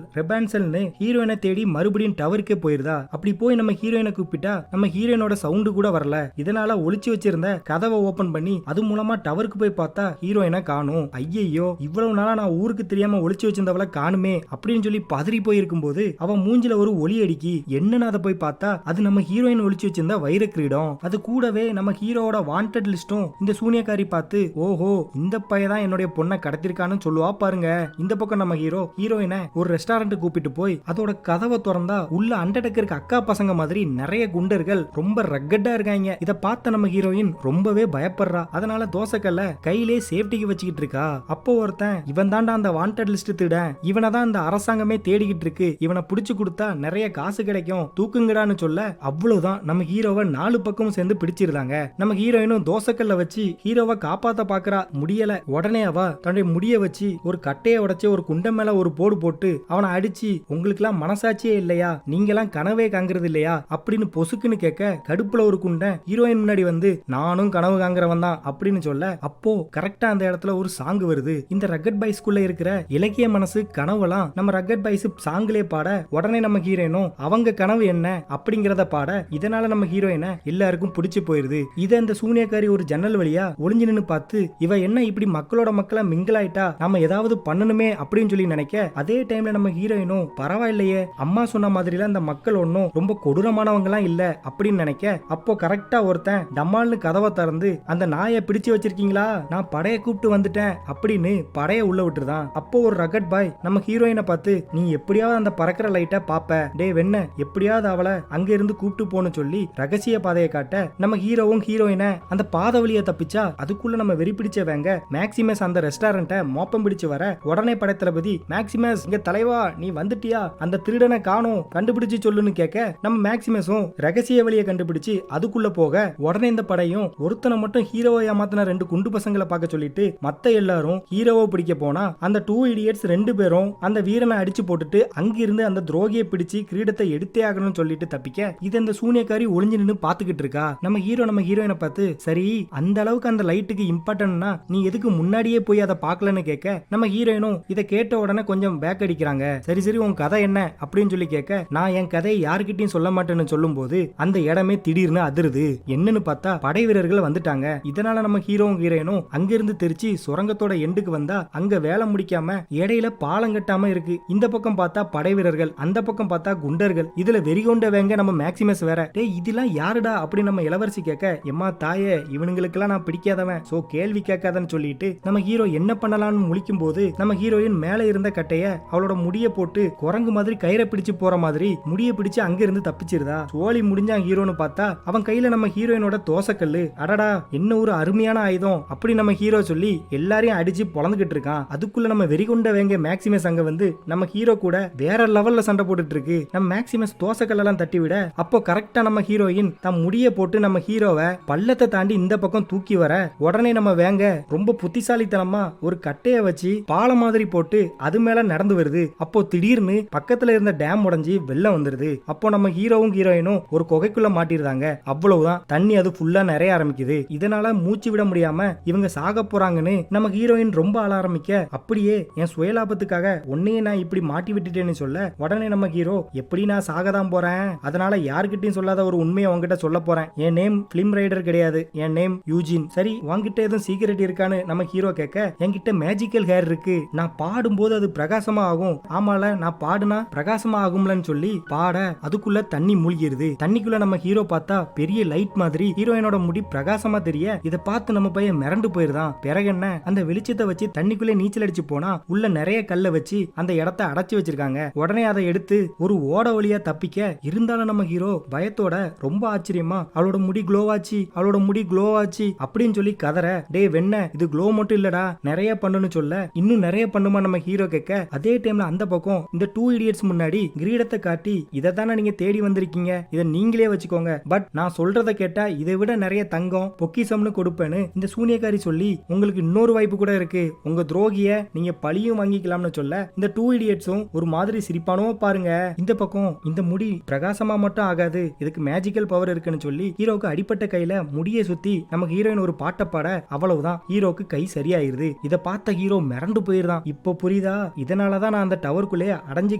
ரெபான்செல்னு ஹீரோயினை தேடி மறுபடியும் டவருக்கே போயிருதா. அப்படி போய் நம்ம ஹீரோயினை கூப்பிட்டா நம்ம ஹீரோயினோட சவுண்டு கூட வரல. இதனால ஒளிச்சு வச்சிருந்த கதவை ஓபன் பண்ணி அது மூலமா டவருக்கு போய் பார்த்தா ஹீரோயினை காணும். ஐயையோ, இவ்வளவு நாளா நான் ஊருக்கு தெரியாம ஒளிச்சு வச்சிருந்தவளை காணுமே அப்படின்னு சொல்லி பதறி போயிருக்கும் போது அவன் மூஞ்சில ஒரு ஒளி அடிக்கி, என்னன்னு அதை போய் பார்த்தா அது நம்ம ஹீரோயின் ஒளிச்சு வச்சிருந்த வைர கிரீடம். அது கூடவே நம்ம ஹீரோவோட வாண்டட் லிஸ்டும் இந்த சூனியக்காரி பார்த்து, ஓஹோ இந்த பையதான் என்னுடைய பொண்ணை கடத்திருக்கான்னு சொல்லுவா பாருங்க. இந்த பக்கம் நம்ம ஹீரோயினை ஒரு ரெஸ்டாரண்ட் கூப்பிட்டு போய் அதோட கதவை திறந்தா உள்ள அண்டடக்கருக்கு அக்கா பசங்க மாதிரி நிறைய குண்டர்கள் ரொம்ப ரக்கட்டா இருக்காங்க. இதை பார்த்த நம்ம ஹீரோயின் ரொம்பவே பயப்படுறா. அதனால தோசைக்கல்ல கையிலே சேஃப்டிக்கு வச்சுக்கிட்டு இருக்கா. அப்போ ஒருத்தன், இவன் தாண்டா அந்த வாண்டட் லிஸ்ட் திருட, இவனை தான் இந்த அரசாங்கமே தேடிக்கிட்டு இருக்கு, இவனை பிடிச்சு கொடுத்தா நிறைய காசு கிடைக்கும், தூக்குங்கடான்னு சொல்ல, அவ்வளவுதான் நம்ம ஹீரோவை 4 பக்கமும் சேர்ந்து பிடிச்சிருந்தாங்க. நம்ம ஹீரோயினும் தோசைக்கல்ல வச்சு ஹீரோவை காப்பாத்த பாக்குறா, முடியல. உடனே அவ தன்னுடைய முடிய வச்சு ஒரு கட்டையை உடைச்சு ஒரு குண்டை மேல ஒரு போடு போட்டு அவனை அடிச்சு, உங்களுக்கு எல்லாம் மனசாட்சியே இல்லையா, நீங்க எல்லாம் கனவே காங்கிறது இல்லையா அப்படின்னு பொசுக்குன்னு கேட்க, கடுப்புல ஒரு குண்டை ஹீரோயின் முன்னாடி வந்து, நானும் கனவு காங்கிறவன் தான் அப்படின்னு சொல்ல, அப்போ கரெக்டா அந்த இடத்துல ஒரு சாங் வருது. இந்த ரக்கட் பாய்ஸ்குள்ள இருக்கிற இலக்கிய மனசு கனவெல்லாம் நம்ம ரக்கட் பாய்ஸ் சாங்லே பாட, உடனே நம்ம ஹீரோயினும் அவங்க கனவு என்ன அப்படிங்கறத பாட, இதனால நம்ம ஹீரோயினை எல்லாருக்கும் பிடிச்சு போயிருது. இதை இந்த சூனியக்காரி ஒரு ஜன்னல் வழியா ஒளிஞ்சு நின்னு பார்த்து, இவ என்ன இப்படி மக்களோட மக்களை மிங்கிள் ஆயிட்டா, நம்ம ஏதாவது பண்ணணுமே அப்படின்னு சொல்லி நினைக்க, அதே டைம்ல நம்ம ஹீரோயினும் பரவாயில்லையே, அம்மா சொன்ன மாதிரில அந்த மக்கள் ஒன்னும் ரொம்ப கொடூரமானவங்க எல்லாம் இல்ல அப்படின்னு நினைக்க, அப்போ கரெக்டா ஒருத்தன் டம்மால்னு கதவை திறந்து, அந்த நாயை பிடிச்சு வச்சிருக்கீங்களா, நான் படைய கூப்பிட்டு வந்துட்டேன் அப்படின்னு படைய உள்ள விட்டுருதான். அப்போ ஒரு ரக்கட் பாய் நம்ம ஹீரோயினை பார்த்து, நீ எப்படியாவது அந்த பறக்கிற லைட்டை பாப்ப, டே வெண்ண எப்படியாவது அவளை அங்க இருந்து கூப்பிட்டு போன்னு சொல்லி ரகசிய பாதையை காட்ட, நம்ம ஹீரோவும் ஹீரோயினை அந்த பாதை வழியை தப்பிச்சா, அதுக்குள்ள நம்ம வெறி பிடிச்சவங்க மேக்சிமஸ் அந்த ரெஸ்டாரண்ட்டை மோப்பம் பிடிச்சு வர, உடனே படைத்தளபதி, மேக்சிமஸ் இங்க தலைவா நீ வந்துட்டியா, அந்த திருடனை காணோம் கண்டுபிடிச்சு சொல்லுன்னு கேட்க, நம்ம மேக்சிமஸும் ரகசிய வழியை கண்டுபிடிச்சு அதுக்குள்ள போக, உடனே இந்த படையும் ஒருத்தனை மட்டும் ஹீரோவை ஏமாத்தின 2 குண்டு பசங்களை பார்க்க சொல்லிட்டு மத்த எல்லாரும் ஹீரோவை பிடிக்க போனா, அந்த 2 idiots 2 பேரும் அந்த வீரனை அடிச்சு போட்டுட்டு அங்கிருந்து அந்த துரோகியை பிடிச்சு கிரீடத்தை எடுத்தே ஆகணும்னு சொல்லிட்டு தப்பிக்க, இது இந்த சூனியக்காரி ஒளிஞ்சு நின்று பாத்துக்கிட்டு இருக்கா. நம்ம ஹீரோயினை பார்த்து, சரி அந்த அளவுக்கு அந்த லைட்டுக்கு இம்பார்ட்டன்ட்னா நீ எதுக்கு முன்னாடியே போய் அதை பார்க்கலன்னு கேட்க, நம்ம ஹீரோயினும் இதை கேட்ட உடனே கொஞ்சம் பேக் அடிக்கிறாங்க. சரி சரி உன் கதை என்ன அப்படின்னு சொல்லி கேட்க, நான் என் கதையை யாருக்கிட்டையும் சொல்ல மாட்டேன்னு சொல்லும் போது அந்த இடமே திடீர்னு அதிருது. என்னன்னு பார்த்தா படை வீரர்கள் வந்துட்டாங்க. இதனால நம்ம ஹீரோயினும் அங்கிருந்து தெரிச்சு சுரங்கத்தோட எண்டுக்கு வந்தா, அங்க வேலை முடிக்காம இடையில பாலம் கட்டாம இருக்கு. இந்த பக்கம் பார்த்தா படை வீரர்கள், அந்த பக்கம் பார்த்தா குண்டர்கள், இதுல வெறி கொண்டவங்க நம்ம மேக்சிமஸ் வேற. டேய் இதெல்லாம் யாருடா அப்படின்னு நம்ம இளவரசி கேட்க, எம்மா தாயே இவனுங்களுக்கெல்லாம் நான் பிடிக்காதவன், சோ கேள்வி கேட்காதன்னு சொல்லிட்டு நம்ம ஹீரோ என்ன பண்ணலாம்னு முழிக்கும் போது, நம்ம ஹீரோயின் மேல இருந்த கட்டைய அவளோட முடிய போட்டு குரங்கு மாதிரி கயிறை பிடிச்சு போற மாதிரி முடிய பிடிச்சு அங்க இருந்து தப்பிச்சிருதா. சோழி முடிஞ்சா ஹீரோன்னு பார்த்தா அவன் கையில நம்ம ஹீரோயினோட தோசைக்கல்லு. அடடா என்ன ஒரு அருமையான ஆயுதம் அப்படின்னு நம்ம ஹீரோ சொல்லி எல்லாரையும் அடிச்சு பொழந்துகிட்டு இருக்கான். அதுக்குள்ள நம்ம வெறிகுண்ட வேங்க மேக்சிமஸ் அங்க வந்து நம்ம ஹீரோ கூட வேற லெவல்ல சண்டை போட்டுட்டு இருக்கு. நம்ம மேக்சிமஸ் தோசைக்கல்லாம் தட்டி விட அப்போ கரெக்டா நம்ம ஹீரோயின் தம் முடிய போட்டு நம்ம ஹீரோவை பள்ளத்தை தாண்டி இந்த பக்கம் தூக்கி வர உடனே நம்ம வேங்க ரொம்ப புத்திசாலித்தனமா ஒரு கட்டைய வச்சு பாலம் மாதிரி போட்டு அது மேல நடந்து வருது. அப்போ திடீர்னு பக்கத்துல இருந்த டேம் உடைஞ்சி வெள்ளம் வந்துருது. அப்போ நம்ம ஹீரோவும் ஹீரோயினும் ஒரு குகைக்குள்ள மாட்டிருந்தாங்க. அவ்வளவுதான், தண்ணி அது ஃபுல்லா நிறைய ஆரம்பிக்குது. இதனால மூச்சு விட முடியாம இவங்க சாக போறாங்கன்னு நம்ம ஹீரோயின் ரொம்ப அழ ஆரம்பிக்க, அப்படியே என் சுயலாபத்துக்காக உன்னையே நான் இப்படி மாட்டி விட்டுட்டேன்னு சொல்ல உடனே நம்ம ஹீரோ எப்படி நான் சாகதான் போறேன், அதனால யாருக்கிட்டையும் சொல்லாத ஒரு உண்மையை உங்ககிட்ட சொல்ல போறேன். என் நேம் பிலிம் ரைடர் கிடையாது, என் நேம் யூஜின். சரி, உங்ககிட்ட எதுவும் சீக்கிரட் இருக்கான்னு நம்ம ஹீரோ கேட்க, என்கிட்ட மேஜிக்கல் ஹேர் இருக்கு, நான் பாடும்போது அது பிரகாசமா ஆகும். ஆமால, நான் பாடுனா பிரகாசமா ஆகும்லன்னு சொல்லி பாட அதுக்குள்ள தண்ணி மூழ்கிருது. தண்ணிக்குள்ள நம்ம ஹீரோ பார்த்தா பெரிய லைட் மாதிரி ஹீரோயினோட முடி பிரகாசமா தெரிய, இதை பார்த்து நம்ம பையன் மிரண்டு போயிருதான். பிறகு என்ன, அந்த வெளிச்சத்தை வச்சு தண்ணிக்குள்ளே நீச்சல் அடிச்சு போனா உள்ள நிறைய கல்லை வச்சு அந்த இடத்த அடைச்சு வச்சிருக்காங்க. உடனே அதை எடுத்து ஒரு ஓட வழியா தப்பிக்க, இருந்தாலும் நம்ம ஹீரோ பயத்தோட ரொம்ப ஆச்சரியமா அவளோட முடி க்ளோவாச்சு, அவளோட முடி க்ளோவாச்சு அப்படின்னு சொல்லி கதற, டே வெண்ண, இது க்ளோ மட்டும் இல்லடா, நிறைய பண்ணுன்னு சொல்ல, இன்னும் நிறைய பண்ணுமா நம்ம ஹீரோ கேட்க, அதே டைம்ல அந்த பக்கம் இந்த 2 idiots முன்னாடி கிரீடத்தை காட்டி, இதை தானே நீங்க தேடி வந்திருக்கீங்க, இதை நீங்களே வச்சுக்கோங்க, பட் நான் சொல்றத கேட்டா இதை விட நிறைய தங்கம் பொக்கிசம்னு கொடுப்பேன்னு இந்த சூனியக்காரி சொல்லி, உங்களுக்கு இன்னொரு வாய்ப்பு கூட இருக்கு, உங்க துரோகிய நீங்க பழியும் வாங்கிக்கலாம்னு சொல்ல, இந்த 2 idiotsம் ஒரு மாதிரி சிரிப்பானோ பாருங்க. இந்த பக்கம் இந்த முடி பிரகாசமா மட்டும் ஆகாது, இதுக்கு மேஜிக்கல் பவர் இருக்குன்னு சொல்லி ஹீரோக்கு அடிப்பட்ட கையில முடியை சுத்தி நம்ம ஹீரோயின் ஒரு பாட்டை பாட, அவ்வளவுதான், ஹீரோக்கு கை சரியாயிருது. இதை பார்த்த ஹீரோ மிரண்டு போயிருதான். இப்போ புரியுதா, இதனாலதான் நான் அந்த டவருக்குள்ளே அடைஞ்சு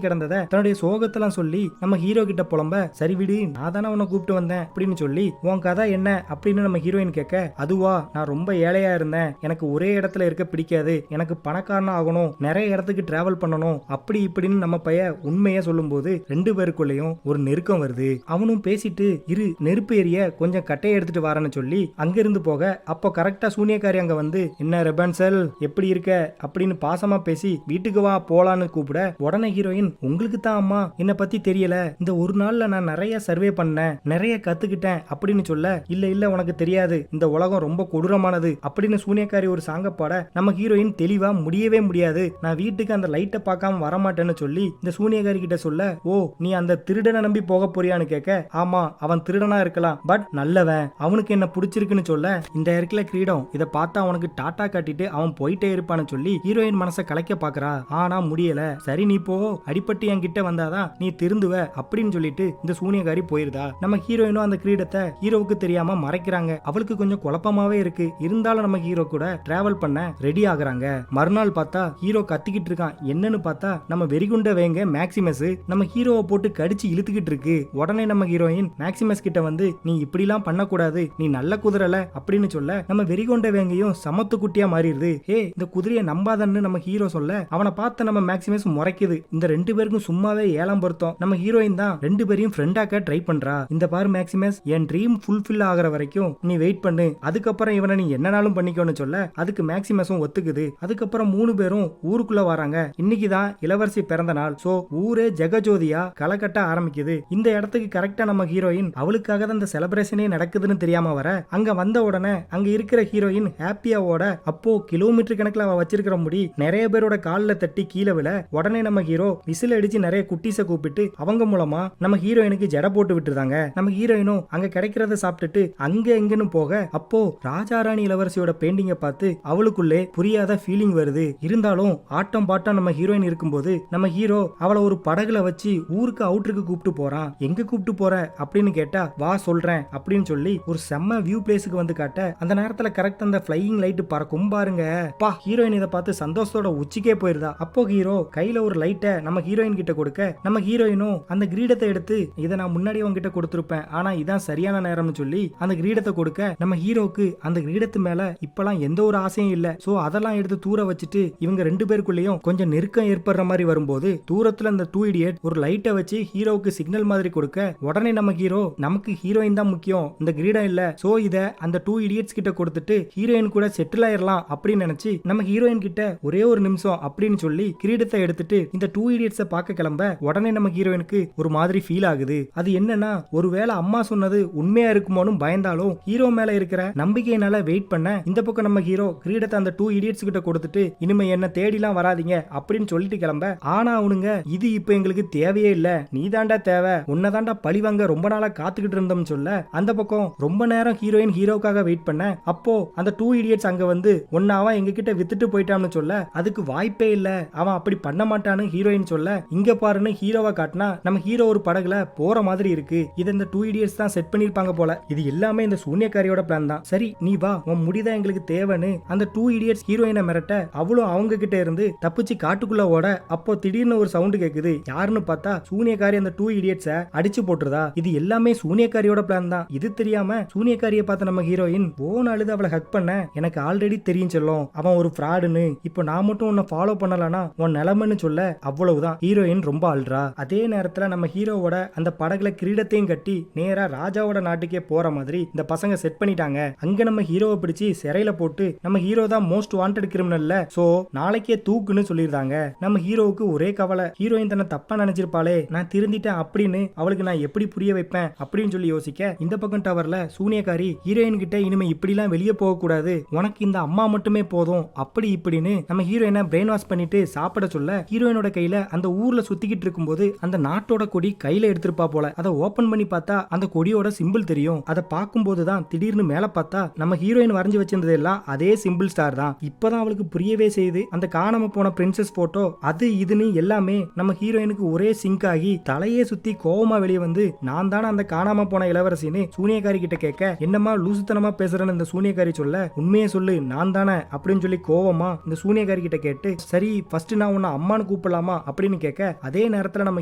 கிடந்ததை தன்னுடைய சோகத்தெல்லாம் சொல்லி நம்ம ஹீரோ கிட்ட புலம்ப, சரி விடு, நான் தானே உன்னை கூப்பிட்டு வந்தேன் அப்படின்னு சொல்லி, உன் கதை என்ன அப்படின்னு நம்ம ஹீரோயின் கேட்க, அதுவா, நான் ரொம்ப ஏழையா இருந்தேன், எனக்கு ஒரே இடத்துல இருக்க பிடிக்காது, எனக்கு பணக்காரனா ஆகணும், நிறைய இடத்துக்கு டிராவல் பண்ணணும், அப்படி இப்படின்னு நம்ம பைய உண்மையா சொல்லும் போது 2 பேருக்குள்ளேயும் ஒரு நெருக்கம் வருது. அவனும் பேசிட்டு இரு, நெருப்பு எரிய கொஞ்சம் கட்டையை எடுத்துட்டு வரேன்னு சொல்லி அங்கிருந்து போக, அப்போ கரெக்டா சூனியக்காரி அங்க வந்து, என்ன ரெபன்சல் எப்படி இருக்க அப்படின்னு பாசமா பேசி வீட்டுக்கு வா போலான்னு கூப்பிட, உடனே ஹீரோயின், உங்களுக்கு தான் அம்மா என்னை பத்தி தெரியல, இந்த ஒரு நாள்ல நான் நிறைய சர்வே பண்ணேன், நிறைய கத்துக்கிட்டேன் அப்படின்னு சொல்ல, இல்ல இல்ல உனக்கு தெரியாது, இந்த உலகம் ரொம்ப கொடூரமானது அப்படின்னு சூனியக்காரி ஒரு சாங்க பாட, நம்ம ஹீரோயின் தெளிவா முடியவே முடியாது, நான் வீட்டுக்கு அந்த லைட்டை பார்க்காம வரமாட்டேன்னு சொல்லி இந்த சூனியக்காரி கிட்ட சொல்ல, ஓ நீ அந்த திருடனை நம்பி போக போறியான்னு கேட்க, ஆமா அவன் திருடனா இருக்கலாம், பட் நல்லவன், அவனுக்கு என்ன பிடிச்சிருக்குன்னு சொல்ல, இந்த இடத்துல கிரீடம், இதை பார்த்தா அவனுக்கு டாட்டா காட்டிட்டு அவன் போயிட்டே இருப்பான்னு சொல்லி ஹீரோயின் மனசை கலைக்க பாக்குறா. ஆனா முடியல. சரி நீ போ, அடிப்பட்டு என் கிட்ட வந்தாதான் நீ திருந்துவ அப்படின்னு சொல்லிட்டு இந்த சூனியக்காரி போயிருதா. நம்ம ஹீரோயினும் அந்த கிரீடத்தை ஹீரோவுக்கு தெரியாம மறைக்கிறாங்க. அவளுக்கு கொஞ்சம் குழப்பமாவே இருக்கு. இருந்தாலும் நம்ம ஹீரோ கூட டிராவல் பண்ண ரெடி ஆகுறாங்க. மறுநாள் பார்த்தா ஹீரோ கத்திக்கிட்டு இருக்கான். என்னன்னு பார்த்தா நம்ம வெறிகுண்ட வேங்க மேக்சிமஸ் நம்ம ஹீரோவை போட்டு கடிச்சு இழுத்துக்கிட்டு இருக்கு. உடனே நம்ம ஹீரோயின் மேக்சிமஸ் கிட்ட வந்து, நீ இப்படிலாம் பண்ணக்கூடாது, நீ நல்ல குதிரல அப்படின்னு சொல்ல, நம்ம வெறிகொண்ட வேங்கையும் சமத்து குட்டியா மாறிடுது. ஹே, இந்த குதிரையை நம்பாதன்னு நம்ம ஹீரோ சொல்ல, அவனை பார்த்து நம்ம மேக்சிமஸ் முறைக்குது. இந்த 2 பேருக்கும் சும்மாவே ஏலம் பொருத்தம். நம்ம ஹீரோயின் தான் 2 பேரையும் ஃப்ரெண்டாக்க ட்ரை பண்றா. இந்த பாரு மேக்சிமஸ், என் ட்ரீம் ஃபுல்ஃபில் ஆகிற வரைக்கும் நீ வெயிட் பண்ணு, அதுக்கப்புறம் இவனை நீ என்னனாலும் பண்ணிக்கோன்னு சொல்ல, அதுக்கு மேக்சிமஸும் ஒத்துக்குது. அதுக்கப்புறம் 3 பேரும் ஊருக்குள்ள வராங்க. இன்னைக்குதான் இளவரசி பிறந்த நாள். சோ ஊரே ஜெகஜோதியா களக்கட்ட ஆரம்பிக்குது. இந்த இடத்துக்கு கரெக்டா நம்ம ஹீரோயின் அவளுக்காக தான் இந்த செலிப்ரேஷனே நடக்குதுன்னு தெரியாம வர, அங்க வந்த உடனே அங்க இருக்கிற ஹீரோயின் ஹாப்பியாவோட, அப்போ கிலோமீட்டர் கணக்குல அவ வச்சிருக்கிற முடி நிறைய பேரோட காலில் தட்டி கீழே விழ, உடனே நம்ம ஹீரோ விசில் அடிச்சு நிறைய குட்டீஸை கூப்பிட்டு அவங்க மூலமா நம்ம ஹீரோயினுக்கு ஜட போட்டு விட்டுருந்தாங்க. நம்ம ஹீரோயினும் அங்க கிடைக்கிறத சாப்பிட்டுட்டு அங்க எங்கன்னு போக, அப்போ ராஜாராணி இளவரசியோட பெயிண்டிங்கை பார்த்து அவளுக்குள்ளே புரியாத ஃபீலிங் வருது. இருந்தாலும் ஆட்டம் பாட்டம் நம்ம ஹீரோயின் இருக்கும்போது நம்ம ஹீரோ அவளை ஒரு படகுல வச்சு ஊருக்கு அவுட்டருக்கு கூப்பிட்டு போறான். எங்க கூப்பிட்டு போற அப்படின்னு கேட்டா, வா சொல்றேன் அப்படின்னு சொல்லி ஒரு செம்ம வியூ பிளேஸுக்கு வந்து காட்ட, அந்த நேரத்துல கரெக்ட் அந்த ஃப்ளையிங் லைட் பறக்கும் பாருங்க. பா, ஹீரோயின் இதை பார்த்து சந்தோஷத்தோட உச்சிக்கே போயிருதா. அப்போ ஹீரோ கையில ஒரு லைட்டை நம்ம ஹீரோயின் கிட்ட கொடுக்க, நம்ம ஹீரோயினும் அந்த கிரீடத்தை எடுத்து, இதை நான் முன்னாடி உங்ககிட்ட கொடுத்துருப்பேன், ஆனா இதான் சரியான நேரம்னு சொல்லி அந்த கிரீடத்தை கொடுக்க, நம்ம ஹீரோக்கு அந்த கிரீடத்து மேல இப்பெல்லாம் எந்த ஒரு ஆசையும் இல்ல. சோ அதெல்லாம் எடுத்து தூர வச்சுட்டு இவங்க 2 பேருக்குள்ளேயும் கொஞ்சம் நெருக்கம் ஏற்படுற மாதிரி வரும்போது, தூரத்துல அந்த 2 idiot ஒரு லைட்டை வச்சு ஹீரோவுக்கு சிக்னல் மாதிரி கொடுக்க, உடனே நம்ம ஹீரோ, நமக்கு ஹீரோயின் தான் முக்கியம், இந்த கிரீடம் இல்ல, சோ இத அந்த 2 idiots கிட்ட கொடுத்துட்டு ஹீரோயின் கூட செட்டில் ஆயிரலாம் அப்படின்னு நினைச்சு நம்ம ஹீரோயின் கிட்ட ஒரே ஒரு நிமிஷம் அப்படின்னு சொல்லி கிரீடத்தை எடுத்துட்டு இந்த 2 idiots பார்க்க கிளம்ப, உடனே நம்ம ஹீரோயினுக்கு ஒரு மாதிரி ஃபீல் ஆகுது. அது என்னன்னா, ஒருவேளை அம்மா சொன்னது உண்மையா இருக்குமோன்னு பயந்தாலும் ஹீரோ மேல இருக்கிற நம்பிக்கையினால வெயிட் பண்ண இந்த பக்கம் நம்ம ஹீரோ கிரீடத்தை அந்த 2 idiots கிட்ட கொடுத்துட்டு இனிமே என்ன தேடிலாம் வராதீங்க அப்படின்னு சொல்லிட்டு கிளம்ப. ஆனா அவனுங்க இது இப்ப எங்களுக்கு தேவையே இல்ல, நீ தாண்டா தேவை, உன்னதாண்டா பழிவாங்க ரொம்ப நாளா காத்துக்கிட்டு இருந்தோம்னு சொல்ல அந்த பக்கம் ரொம்ப நேரம் ஹீரோயின் ஹீரோக்காக வெயிட் பண்ண. அப்போ அந்த 2 idiots அங்க வந்து ஒன்னாவா எங்க கிட்ட வித்துட்டு போயிட்டான்னு சொல்ல அதுக்கு வாய்ப்பே இல்ல, அவன் அப்படி பண்ண மாட்டான்னு ஹீரோயின் சொல்ல இங்க பாருன்னு ஹீரோவை காட்டினா நம்ம ஹீரோ ஒரு படகுல போற மாதிரி இருக்கு. இது இந்த 2 idiots தான் செட் பண்ணிருப்பாங்க போல. இது எல்லாமே இந்த சூனியக்காரியோட பிளான் தான். சரி நீ வா, உன் முடிதான் எங்களுக்கு தேவைன்னு அந்த 2 idiots ஹீரோயினை மிரட்ட அவளும் அவங்க கிட்ட இருந்து தப்பிச்சு காட்டுக்குள்ள ஓட. அப்போ திடீர்னு ஒரு சவுண்ட் கேக்குது. யாருன்னு பார்த்தா சூனியக்காரி அந்த 2 idiots அடிச்சு போட்டுறதா. இது எல்லாமே சூனியக்காரியோட பிளான் தான். இது தெரியாம சூனியக்காரியை பார்த்த நம்ம ஹீரோயின் போன் அழுது அவளை ஹக் பண்ண எனக்கு ஆல்ரெடி தெரியும் சொல்லும் அவன் ஒரு ஃப்ராடுன்னு, இப்போ நான் மட்டும் உன்னை ஃபாலோ பண்ணலனா உன் நிலைமைன்னு சொல்ல அவ்வளவுதான். ஹீரோயின் ரொம்ப அழுறா. அதே நேரத்துல நம்ம ஹீரோவோட அந்த படகுல கிரீடத்தையும் கட்டி நேரா ராஜாவோட நாட்டுக்கே போற மாதிரி இந்த பசங்க செட் பண்ணிட்டாங்க. அங்க நம்ம ஹீரோவை பிடிச்சி சிறையில போட்டு நம்ம ஹீரோ தான் மோஸ்ட் வாண்டட் கிரிமினல்ல, சோ நாளைக்கே தூக்குன்னு சொல்லிருந்தாங்க. நம்ம ஹீரோவுக்கு ஒரே கவலை, ஹீரோயின் தன்னை தப்பா நினைச்சிருப்பாளே, நான் திருந்திட்டேன் அப்படின்னு அவளுக்கு நான் எப்படி புரிய வைப்பேன் அப்படின்னு சொல்லி யோசிக்க இந்த பக்கம் டவர்ல சூனியக்காரி ஹீரோயின் கிட்ட இனிமே இப்படிலாம் வெளியே போக கூடாது, உனக்கு இந்த அம்மா மட்டுமே போதும் அப்படி இப்படின்னு நம்ம ஹீரோயினை பிரெயின் வாஷ் பண்ணிட்டு சாப்பிட சொல்ல ஹீரோயினோட கையில அந்த ஊர்ல சுத்திக்கிட்டு இருக்கும்போது அந்த நாட்டோட கொடி கையில எடுத்திருப்பா போல. அதை ஓபன் பண்ணி பார்த்தா அந்த கொடியோட சிம்பிள் தெரியும். அதை பார்க்கும்போது தான் திடீர்னு மேல பார்த்தா நம்ம ஹீரோயின் வரைஞ்சு வச்சிருந்தது எல்லாம் அதே சிம்பிள் ஸ்டார் தான். இப்பதான் அவளுக்கு புரியவே செய்யுது அந்த காணாம போன பிரின்சஸ் போட்டோ அது இதுன்னு எல்லாமே நம்ம ஹீரோயினுக்கு ஒரே சிங்க் ஆகி தலையே சுத்தி கோவமா வெளியே வந்து நான் தானே அந்த காணாம போன இளவரசின்னு சூனியக்காரி கிட்ட கேட்க என்னமா லூசுத்தனமா பேசுறேன்னு இந்த சூனியக்காரி சொல்ல உண்மையே சொல்லு நான் தானே அப்படின்னு சொல்லி கோவமா இந்த சூனியக்காரி கிட்ட கேட்டு சரி ஃபர்ஸ்ட் நான் உன்னை அம்மானு கூப்பிடலாமா அப்படின்னு கேட்க அதே நேரத்துல நம்ம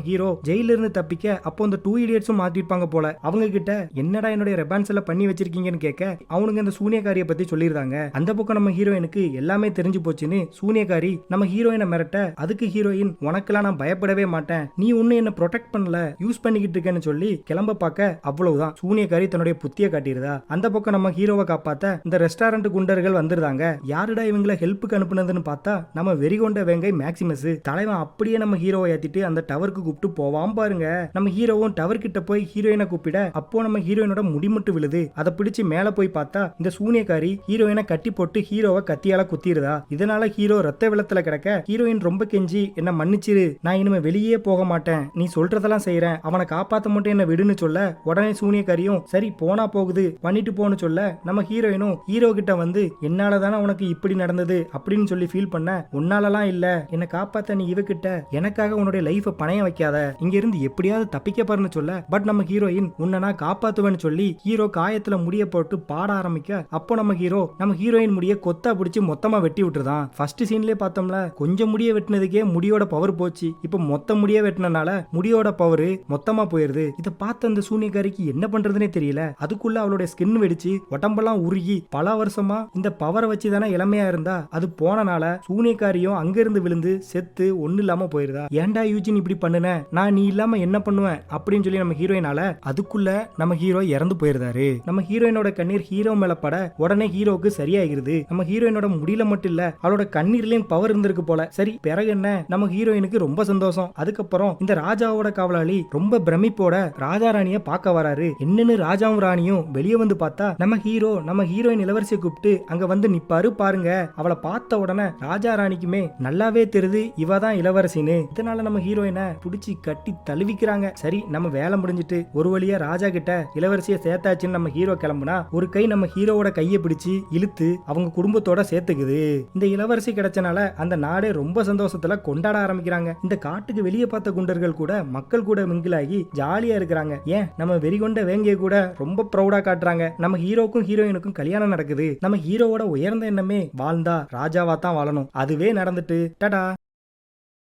ஹீரோ ஜெயில இருந்து தப்பிக்க அப்போ இந்த 2 idiotsம் மாட்டிருப்பாங்க போல. அவங்க கிட்ட என்னடா என்னுடைய ரெபான்ஸ் எல்லாம் பண்ணி வச்சிருக்கீங்கன்னு கேட்க அவனுங்க இந்த சூனியக்காரிய பத்தி சொல்லிருந்தாங்க. அந்த பக்கம் நம்ம ஹீரோயினுக்கு எல்லாமே தெரிஞ்சு போச்சுன்னு சூனியக்காரி நம்ம ஹீரோயினை மிரட்ட அதுக்கு ஹீரோயின் உனக்கெல்லாம் நான் பயப்படவே மாட்டேன், நீ ஒண்ணு என்ன ப்ரொடெக்ட் பண்ணல யூஸ் பண்ணிக்கிட்டு இருக்கேன்னு சொல்லி கிளம்ப பார்க்க அவ்வளவுதான் சூனியக்காரி தன்னுடைய புத்திய காட்டிருதா. அந்த பக்கம் நம்ம ஹீரோவை காப்பாத்த இந்த ரெஸ்டாரண்ட் குண்டர்கள் வந்துருந்தாங்க. யாருடா இவங்களை ஹெல்ப்புக்கு அனுப்புனதுன்னு பார்த்தா நம்ம வெறிகொண்ட வேங்கை மேக்சிமஸ் தலைவன் அப்படியே நம்ம ஹீரோவை ஏத்திட்டு அந்த டவருக்கு கூப்பிட்டு போவாம் பாருங்க. நம்ம ஹீரோவும் டவர் கிட்ட போய் ஹீரோயினை கூப்பிட அப்போ நம்ம ஹீரோயினோட முடிமுட்டு விழுது. அதை பிடிச்சு மேல போய் பார்த்தா இந்த சூனியக்காரி ஹீரோயினை கட்டி போட்டு ஹீரோவை கத்தியால குத்திருதா. இதனால ஹீரோ ரத்த வெள்ளத்துல கிடக்க ஹீரோயின் ரொம்ப கெஞ்சி என்ன மன்னிச்சிரு, நான் இனிமே வெளியே போக மாட்டேன், நீ சொல்றதெல்லாம் செய்யறேன், அவனை காப்பாத்த மட்டும் என்ன விடுன்னு சொல்ல உடனே சூனியக்காரியும் சரி போனா போகுது பண்ணிட்டு போன்னு சொல்ல நம்ம ஹீரோயினும் ஹீரோ கிட்ட வந்து என்னாலதானே உனக்கு இப்படி நடந்தது அப்படின்னு சொல்லி ஃபீல் பண்ண உன்னாலலாம் இல்ல, என்னை காப்பாத்த நீ இவகிட்ட எனக்காக உன்னுடைய லைஃபை பணைய வைக்காத, இங்க இருந்து எப்படியாவது தப்பிக்க பாருன்னு சொல்ல பட் நம்ம ஹீரோயின் உன்னை நான் காப்பாத்துவேன்னு சொல்லி ஹீரோ காயத்துல முடிய போட்டு பாட ஆரம்பிக்க அப்போ நம்ம ஹீரோயின் முடிய கொத்தா பிடிச்சி மொத்தமா வெட்டி விட்டுருதான். ஃபர்ஸ்ட் சீன்லயே பார்த்தோம்ல கொஞ்சம் முடிய வெட்டினதுக்கே முடியோட பவர் போச்சு, இப்போ மொத்த முடிய வெட்டினால முடியோட பவர் மொத்தமா போயிருது. இதை பார்த்த அந்த சூனியக்காரிக்கு என்ன பண்றதுனே தெரியல. அதுக்குள்ள அவளுடைய ஸ்கின் வெடிச்சு உடம்பெல்லாம் உருகி பல வருஷமா இந்த பவரை வச்சு தானே இளமையா இருந்தா அது போனனால சூனியக்காரியும் அங்கிருந்து விழுந்து செத்து ஒண்ணு இல்லாம போயிருதா. ஏன்டா யூஜின் இப்படி பண்ணுன, நான் நீ இல்லாம என்ன பண்ணுவேன் அப்படின்னு சொல்லி நம்ம ஹீரோயினால அதுக்குள்ள நம்ம ஹீரோ இறந்து போயிருந்தாரு. நம்ம ஹீரோயினோட கண்ணீர் ஹீரோ மேல பட உடனே ஹீரோக்கு சரியாகிறது. நம்ம ஹீரோயினோட முடியல மட்டும் இல்ல அவளோட கண்ணீர்லயும் பவர் இருந்திருக்கு போல. சரி பிறகு என்ன நம்ம ஹீரோயினுக்கு ரொம்ப சந்தோஷம். அதுக்கப்புறம் இந்த ராஜாவோட காவலாளி ரொம்ப பிரமிப்போட ராஜா ராணிய பார்க்க வராரு. என்னன்னு ராஜாவும் ராணியும் வெளியே வந்து பார்த்தா நம்ம ஹீரோயின் இளவரசியை கூப்பிட்டு அங்க வந்து நிப்பாரு பாருங்க. அவளை பார்த்த உடனே ராஜா ராணிக்குமே நல்லாவே தெரியுது இவ தான் இளவரசின்னு. இதனால நம்ம ஹீரோயினை புடிச்சு கட்டி தழுவிக்கிறாங்க. சரி நம்ம வேலை முடிஞ்சிட்டு ஒரு வழியா ராஜா கிட்ட இளவரசியை சேர்த்தாச்சுன்னு நம்ம ஹீரோ கிளம்புனா ஒரு கை நம்ம ஹீரோவோட கையை பிடிச்சு இழுத்து அவங்க குடும்பத்தோட சேர்த்துக்குது. இந்த இளவரசி கிடைச்சனால அந்த நாடே ரொம்ப சந்தோஷத்துல கொண்டாட ஆரம்பிக்கிறாங்க. இந்த காட்டுக்கு வெளியே பார்த்த குண்டர்கள் கூட மக்கள் கூட மிங்கிலாகி ஜாலியா இருக்கிறாங்க. ஏன் நம்ம வெறிகொண்ட வேங்கிய கூட ரொம்ப ப்ரௌடா காட்டுறாங்க. நம்ம ஹீரோக்கும் ஹீரோயினுக்கும் கல்யாணம் நடக்குது. நம்ம ஹீரோவோட உயர்ந்த எண்ணமே வாழ்ந்தா ராஜாவா தான் வாழணும். அதுவே நடந்துட்டு டடா.